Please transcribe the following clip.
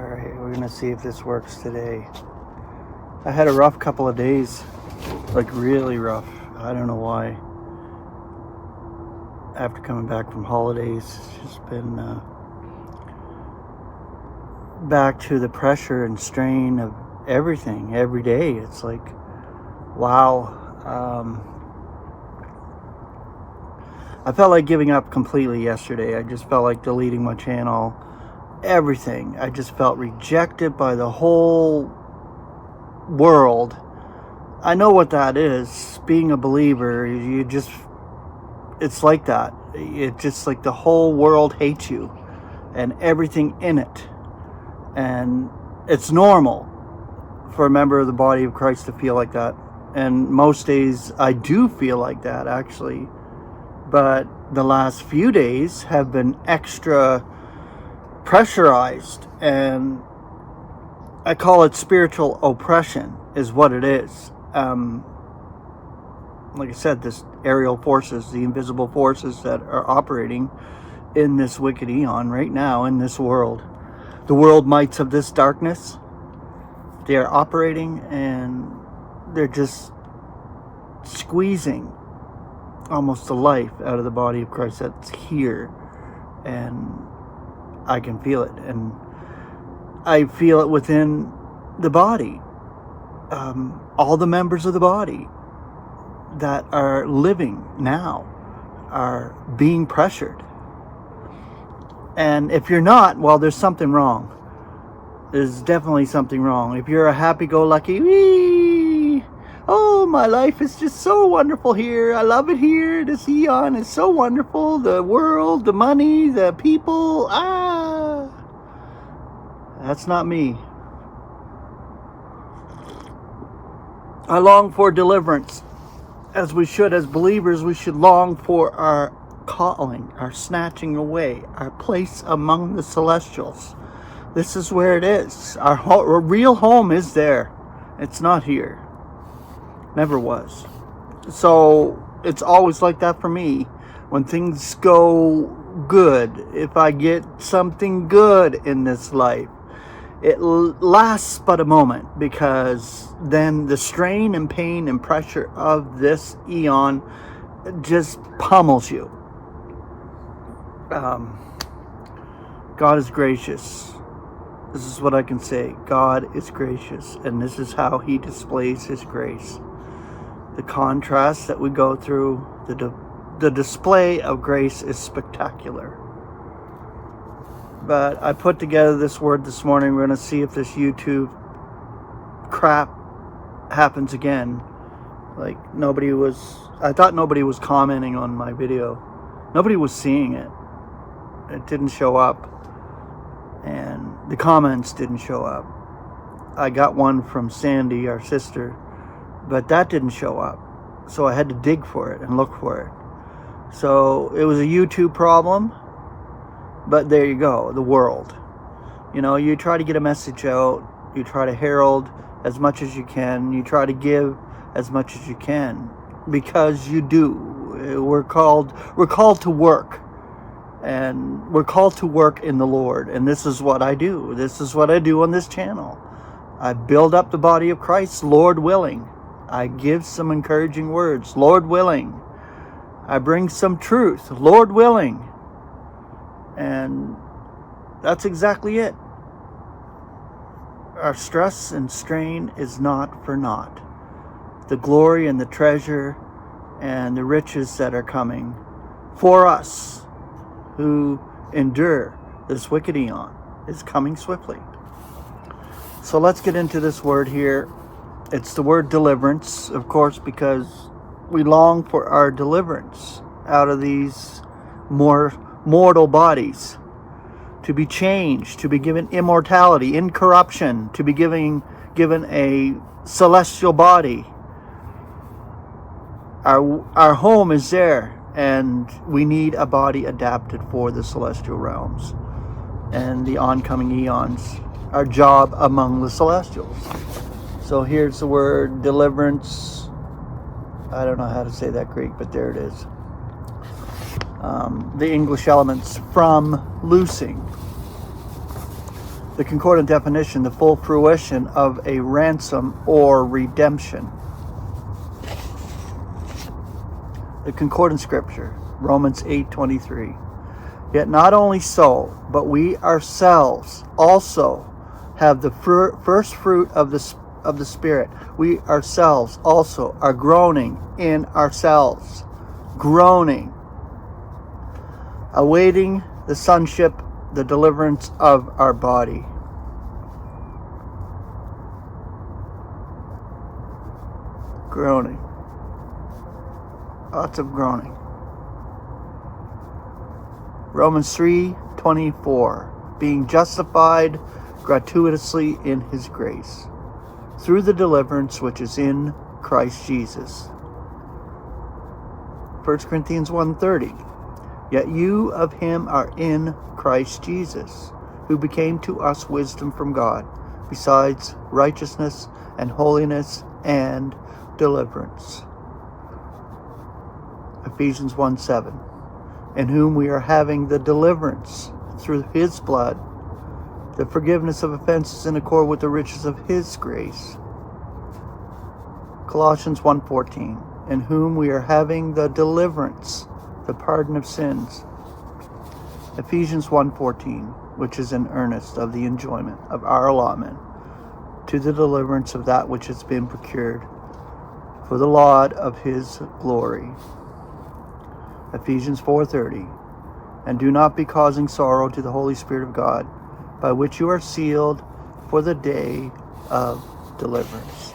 Alright, we're gonna see if this works today. I had a rough couple of days, like really rough. I don't know why. After coming back from holidays, it's just been back to the pressure and strain of everything every day. It's like, wow. I felt like giving up completely yesterday. I just felt like deleting my channel, everything. I just felt rejected by the whole world. I know what that is. Being a believer, it's like that. It's just like the whole world hates you and everything in it. And it's normal for a member of the body of Christ to feel like that. And most days I do feel like that, actually. But the last few days have been extra pressurized, and I call it spiritual oppression is what it is. Like I said, this aerial forces, the invisible forces that are operating in this wicked eon right now in this world. The world mites of this darkness, they are operating, and they're just squeezing almost the life out of the body of Christ that's here. And I can feel it, and I feel it within the body. All the members of the body that are living now are being pressured. And if you're not, well, there's something wrong. There's definitely something wrong. If you're a happy-go-lucky, wee, oh, my life is just so wonderful here. I love it here. This eon is so wonderful. The world, the money, the people. That's not me. I long for deliverance. As we should, as believers, we should long for our calling, our snatching away, our place among the celestials. This is where it is. Our real home is there. It's not here. Never was. So it's always like that for me. When things go good, if I get something good in this life, it lasts but a moment, because then the strain and pain and pressure of this eon just pummels you. God is gracious. This is what I can say. God is gracious, and this is how he displays his grace. The contrast that we go through, the display of grace is spectacular. But I put together this word this morning. We're going to see if this YouTube crap happens again. Like, I thought nobody was commenting on my video. Nobody was seeing it. It didn't show up. And the comments didn't show up. I got one from Sandy, our sister, but that didn't show up. So I had to dig for it and look for it. So it was a YouTube problem. But there you go, the world. You know, you try to get a message out. You try to herald as much as you can. You try to give as much as you can. Because you do. We're called to work. And we're called to work in the Lord. And this is what I do. This is what I do on this channel. I build up the body of Christ, Lord willing. I give some encouraging words, Lord willing. I bring some truth, Lord willing. And that's exactly it. Our stress and strain is not for naught. The glory and the treasure and the riches that are coming for us who endure this wicked eon is coming swiftly. So let's get into this word here. It's the word deliverance, of course, because we long for our deliverance out of these mortal bodies, to be changed, to be given immortality, incorruption, to be given a celestial body. Our home is there, and we need a body adapted for the celestial realms and the oncoming eons, our job among the celestials. So here's the word deliverance. I don't know how to say that Greek, but there it is. The English elements: from, loosing. The concordant definition, the full fruition of a ransom or redemption. The concordant scripture, Romans 8:23. Yet not only so, but we ourselves also have the first fruit of the Spirit. We ourselves also are groaning in ourselves, groaning, awaiting the sonship, the deliverance of our body. Groaning. Lots of groaning. Romans 3:24. Being justified gratuitously in his grace, through the deliverance which is in Christ Jesus. 1 Corinthians 1:30. Yet you of him are in Christ Jesus, who became to us wisdom from God, besides righteousness and holiness and deliverance. Ephesians 1:7. In whom we are having the deliverance through his blood, the forgiveness of offenses in accord with the riches of his grace. Colossians 1:14. In whom we are having the deliverance, the pardon of sins. Ephesians 1:14, which is an earnest of the enjoyment of our allotment to the deliverance of that which has been procured for the laud of his glory. Ephesians 4:30. And do not be causing sorrow to the Holy Spirit of God, by which you are sealed for the day of deliverance.